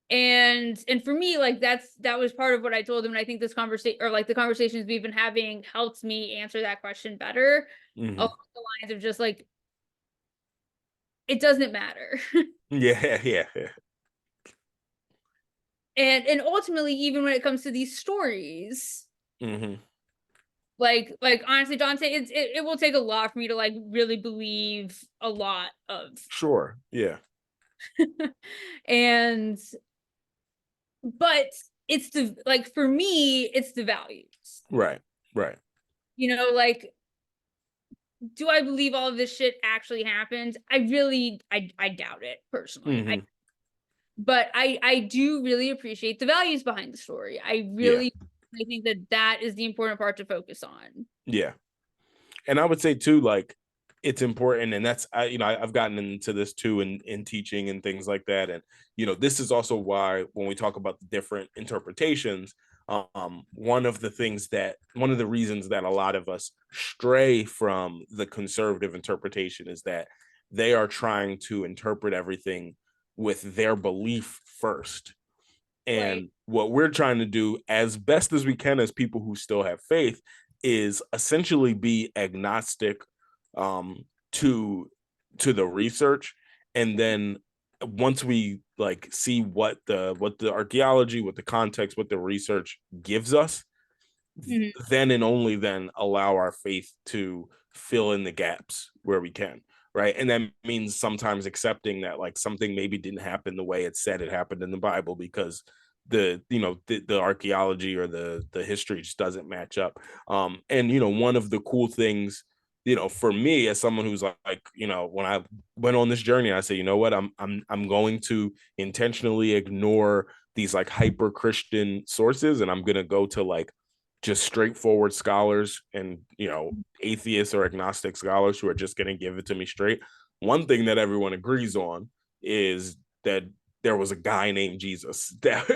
And for me, like that was part of what I told them. And I think this conversation or like the conversations we've been having helped me answer that question better Hmm. along the lines of just like it doesn't matter. Yeah. Yeah. Yeah. And ultimately, even when it comes to these stories, Hmm. like honestly, Dante, it will take a lot for me to like really believe a lot of Sure. Yeah. and but it's the like for me, it's the values. Right. Right. Like do I believe all of this shit actually happened? I doubt it personally. I Hmm. but I do really appreciate the values behind the story. Yeah. I think that that is the important part to focus on. Yeah. And I would say too, like it's important, and that's I've gotten into this too in teaching and things like that, and this is also why when we talk about the different interpretations, one of the reasons that a lot of us stray from the conservative interpretation is that they are trying to interpret everything with their belief first. Right. And what we're trying to do as best as we can as people who still have faith is essentially be agnostic um, to the research. And then once we like see what the archaeology, what the context, what the research gives us, Mhm. then and only then allow our faith to fill in the gaps where we can, right? And that means sometimes accepting that like something maybe didn't happen the way it said it happened in the Bible because the archaeology or the history just doesn't match up. And one of the cool things, for me as someone who's like, when I went on this journey, I say, you know what, I'm going to intentionally ignore these like hyper Christian sources, and I'm gonna go to like just straightforward scholars and atheists or agnostic scholars who are just going to give it to me straight. One thing that everyone agrees on is that there was a guy named Jesus that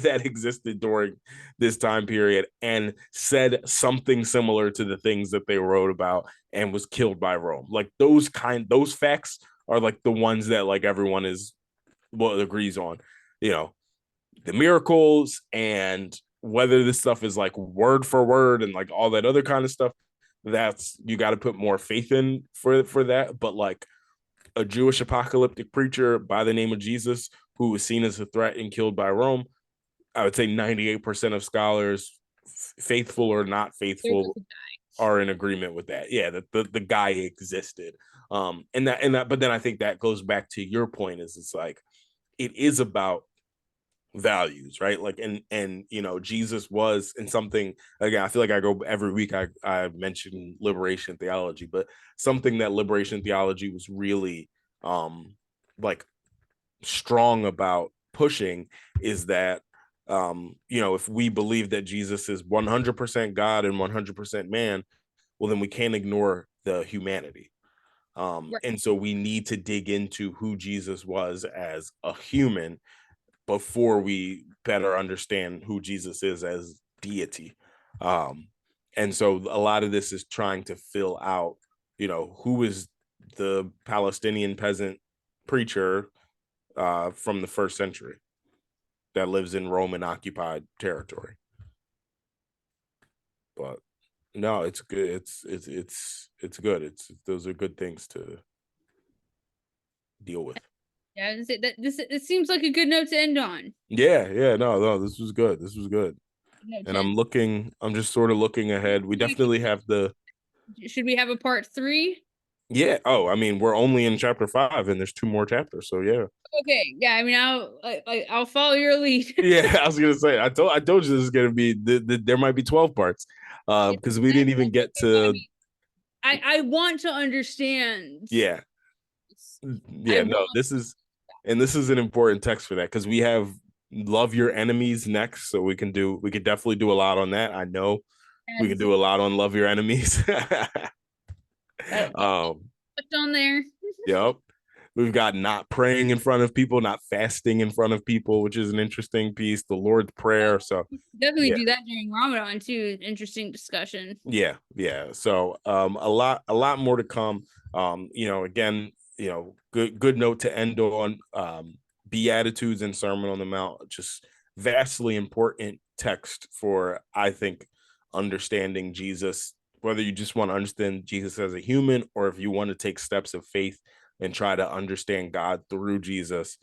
that existed during this time period and said something similar to the things that they wrote about and was killed by Rome. Like those facts are like the ones that like everyone is agrees on. You know, the miracles and whether this stuff is like word for word and like all that other kind of stuff, that's you got to put more faith in for that. But like a Jewish apocalyptic preacher by the name of Jesus who was seen as a threat and killed by Rome, I would say 98% of scholars, faithful or not There's just faithful, a guy. are in agreement with that. Yeah, that the guy existed. And that, but then I think that goes back to your point, is it's like it is about values, right? Like, and Jesus was in something. Again, I feel like I go every week, I mention liberation theology, but something that liberation theology was really like strong about pushing is that if we believe that Jesus is 100% God and 100% man, well, then we can't ignore the humanity. Right. And so we need to dig into who Jesus was as a human before we better understand who Jesus is as deity. Um, and so a lot of this is trying to fill out, who is the Palestinian peasant preacher from the first century that lives in Roman occupied territory. But no, it's good. It's good. Those are good things to deal with. Yeah, this it seems like a good note to end on. Yeah, no, this was good. This was good. No, And Jen. I'm just sort of looking ahead. We definitely have the Should we have a part 3? yeah. Oh, I mean, we're only in chapter 5 and there's 2 more chapters. So yeah. Okay, yeah. I mean, I'll follow your lead. Yeah, I was gonna say, I told you this is gonna be there might be 12 parts. Because we didn't even get I to mean, I want to understand. yeah. I Yeah, no, want. this is an important text for that, because we have love your enemies next, so we could definitely do a lot on that. I know we can Yes, do a lot on love your enemies. that um touched on there. yep. We've got not praying in front of people, not fasting in front of people, which is an interesting piece, the Lord's Prayer. So Definitely yeah. do that during Ramadan too. Interesting discussion. Yeah. So a lot more to come. Again, good note to end on. Beatitudes and Sermon on the Mount, just vastly important text for, I think, understanding Jesus, whether you just want to understand Jesus as a human, or if you want to take steps of faith and try to understand God through Jesus.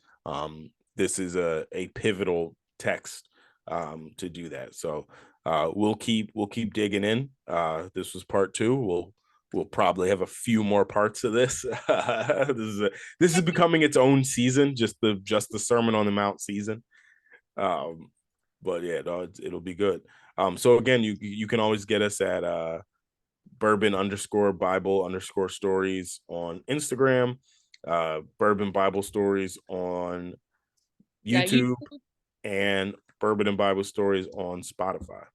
This is a pivotal text to do that. So we'll keep digging in. This was part 2. We'll probably have a few more parts of this. This is becoming its own season, just the Sermon on the Mount season. But yeah, no, it'll be good. So again, you can always get us at bourbon_Bible_stories on Instagram, Bourbon Bible Stories on Yeah, you. YouTube, and Bourbon and Bible Stories on Spotify.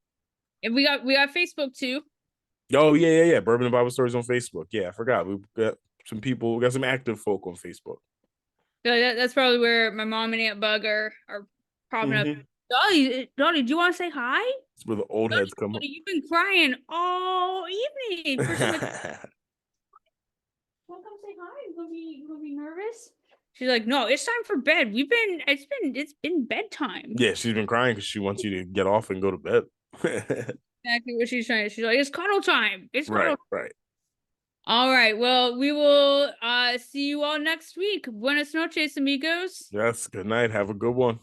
And we got Facebook too. Oh yeah. Bourbon and Bible Stories on Facebook. Yeah, I forgot. We got some people. We got some active folk on Facebook. So that's probably where my mom and Aunt Bug are popping up. Mm-hmm. Dolly, do you want to say hi? It's where the old heads come up. Dolly, you've been crying all evening for some. Want to come say hi? You gonna be nervous? She's like, no, it's time for bed. It's been bedtime. Yeah, she's been crying because she wants you to get off and go to bed. Exactly what she's trying to. She's like, it's cuddle time. It's Right, cuddle. right. All right. Well, we will see you all next week. Buenas noches, amigos. Yes. Good night. Have a good one.